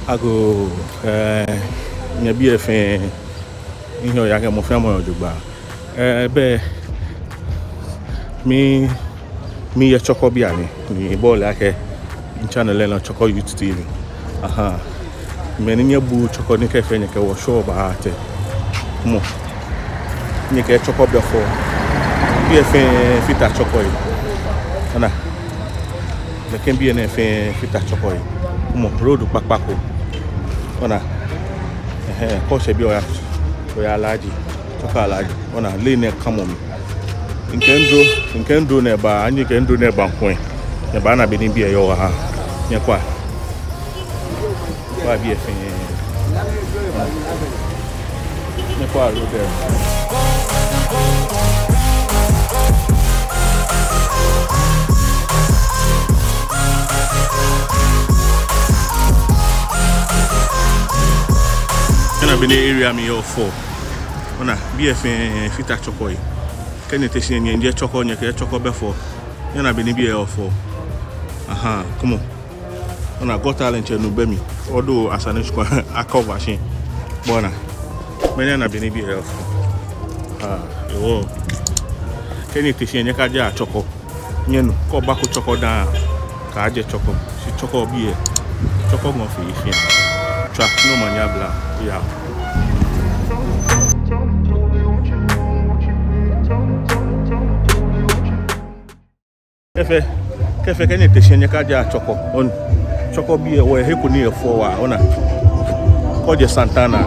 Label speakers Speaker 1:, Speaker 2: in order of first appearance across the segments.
Speaker 1: Ago nya BFN in here ya mo fẹ́ mo ojugba be mi ye Choco bia ni ball ake channel na Choco Youth TV me ni bu Choco ni ke fe ni ke wo show ba ate mo ni ke Choco before BFN fita Choco yi ana le ken BFN fita Choco yi mo road pakpako ona ko se bi oya alaji Choco alaji ona le ne kamo mi nkendo ne ba anyi kendo ne ba nkwen ne ba na be ni bi e yo ha nye kwa bi e fin ne kwa road there be the area me yo for ona BFN fita Choco yi kenete si nje Choco nye ke Choco before na be ni bi yo for come on ona got talent no be me although asane squad akova shin bona me na be ni bi yo for yo kenete si nye ka ja Choco nye no ko ba ko Choco da ka je Choco si Choco bi e Choco mo fi fi track no manya bla ya kefe kenye teshenye kaja Choco on Choco bi we heku ni efo wa ona koje Santana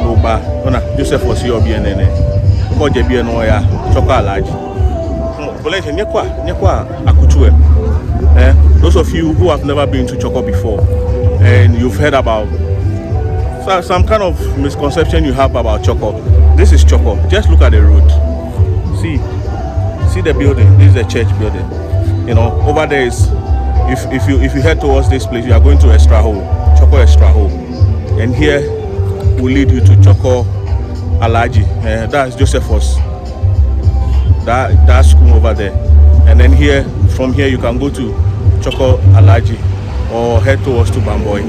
Speaker 1: Loba ona Joseph osi obi enene koje bi eno ya Choco alaji bolete nyekwa akutue those of you who have never been to Choco before and you've heard about some kind of misconception you have about Choco. This is Choco. Just look at the road. See the building. This is the church building. You know, over there is if you head towards this place, you are going to Extra Hole, Choco Extra Hole, and here will lead you to Choco Alaji. That's Josephus. That school over there, and then from here you can go to Choco Alaji or head towards to Bamboy.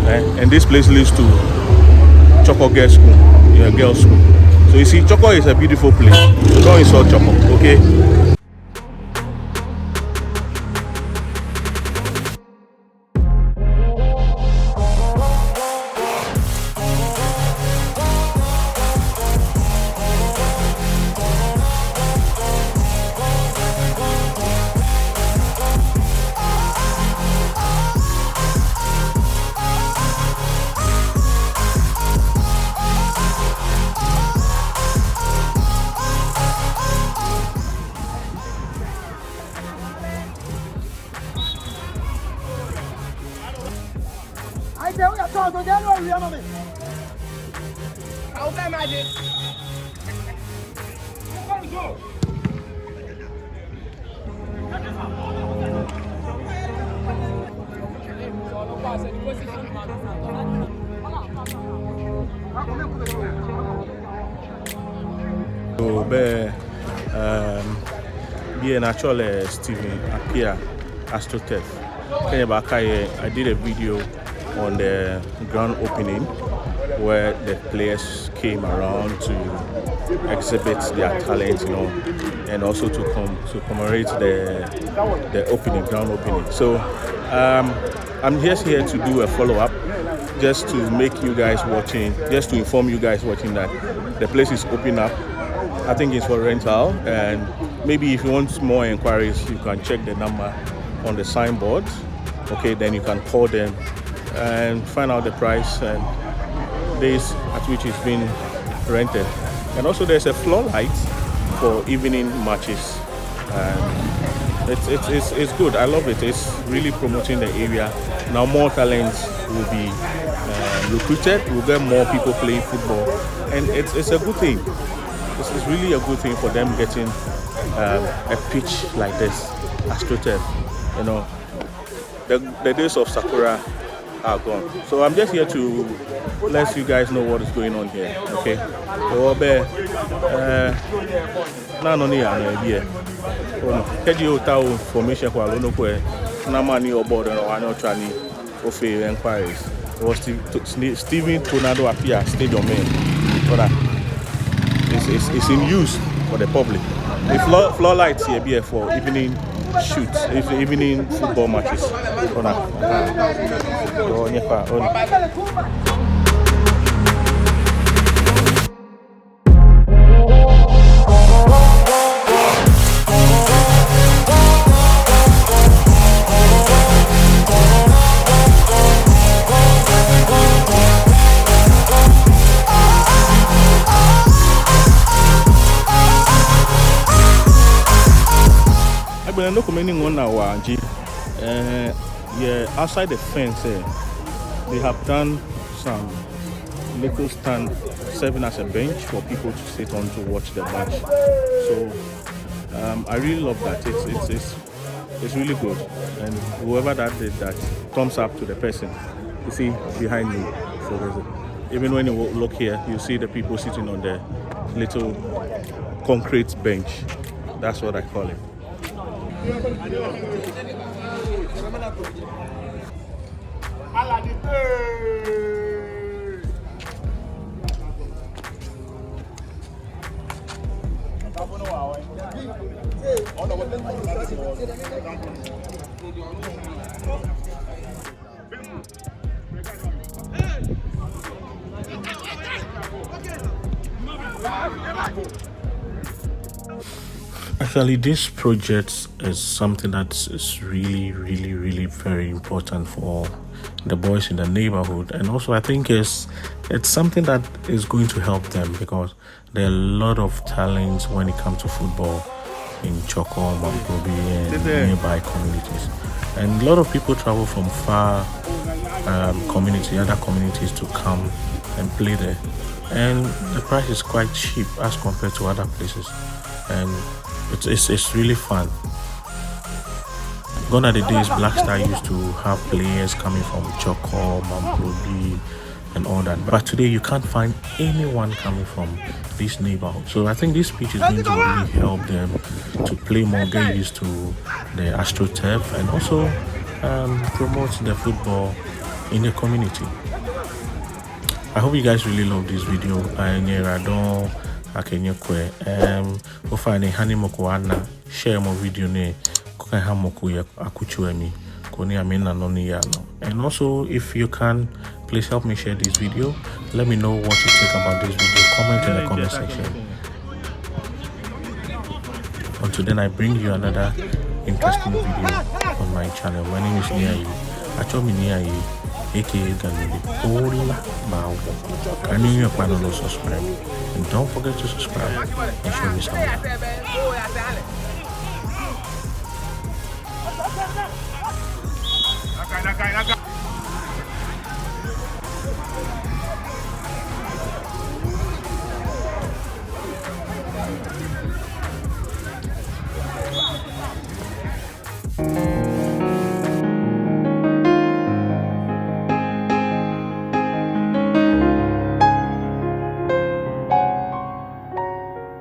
Speaker 1: And this place leads to Choco Girls School, girls' school. So you see, Choco is a beautiful place. Don't insult Choco, okay? Be naturally Stephen Appiah Astroturf. I did a video on the grand opening where the players came around to exhibit their talent, you know, and also to commemorate the grand opening. So I'm just here to do a follow-up, just to make you guys watching, just to inform you guys watching that the place is opening up. I think it's for rental, and maybe if you want more inquiries, you can check the number on the signboard. Okay, then you can call them and find out the price and days at which it's been rented. And also there's a floor light for evening matches, and it's good. I love it. It's really promoting the area. Now more talents will be recruited. We'll get more people playing football, and it's a good thing. It's really a good thing for them getting a pitch like this, Astroturf. You know, the days of Sakura are gone. So I'm just here to let you guys know what is going on here. Okay. So na no ni ana bi e. Keji o ta information kwa lo no ko e na mani obodo no wa no twa ni o fe inquiries. It was Stephen Appiah Stadium. But it's in use for the public. The floor lights here be for evening shoots, evening football matches. But no commenting on now, yeah, outside the fence, they have done some little stand serving as a bench for people to sit on to watch the match. So I really love that. It's really good, and whoever that did that, thumbs up to the person. You see behind me. So even when you look here, you see the people sitting on the little concrete bench. That's what I call it. Actually, this project is something that is really very important for the boys in the neighborhood, and also I think it's something that is going to help them because there are a lot of talents when it comes to football in Chorkor, Mamprobi, and nearby communities, and a lot of people travel from far other communities to come and play there, and the price is quite cheap as compared to other places, and it's really fun. Gone are the days Black Star used to have players coming from Choco, Mamprobi, and all that. But today you can't find anyone coming from this neighborhood. So I think this pitch is going to really help them to play more, get used to the Astroturf, and also promote the football in the community. I hope you guys really love this video. Ufanye hani mokwana share mo video ne kuka hamoku ya akuchuemi koni amina noni yano. And also, if you can, please help me share this video. Let me know what you think about this video. Comment in the comment section. Until then, I bring you another interesting video on my channel. My name is Niayi. Achomi Niayi, aka Ganuli. Ola Bao. Can you subscribe? And don't forget to subscribe and show me some love.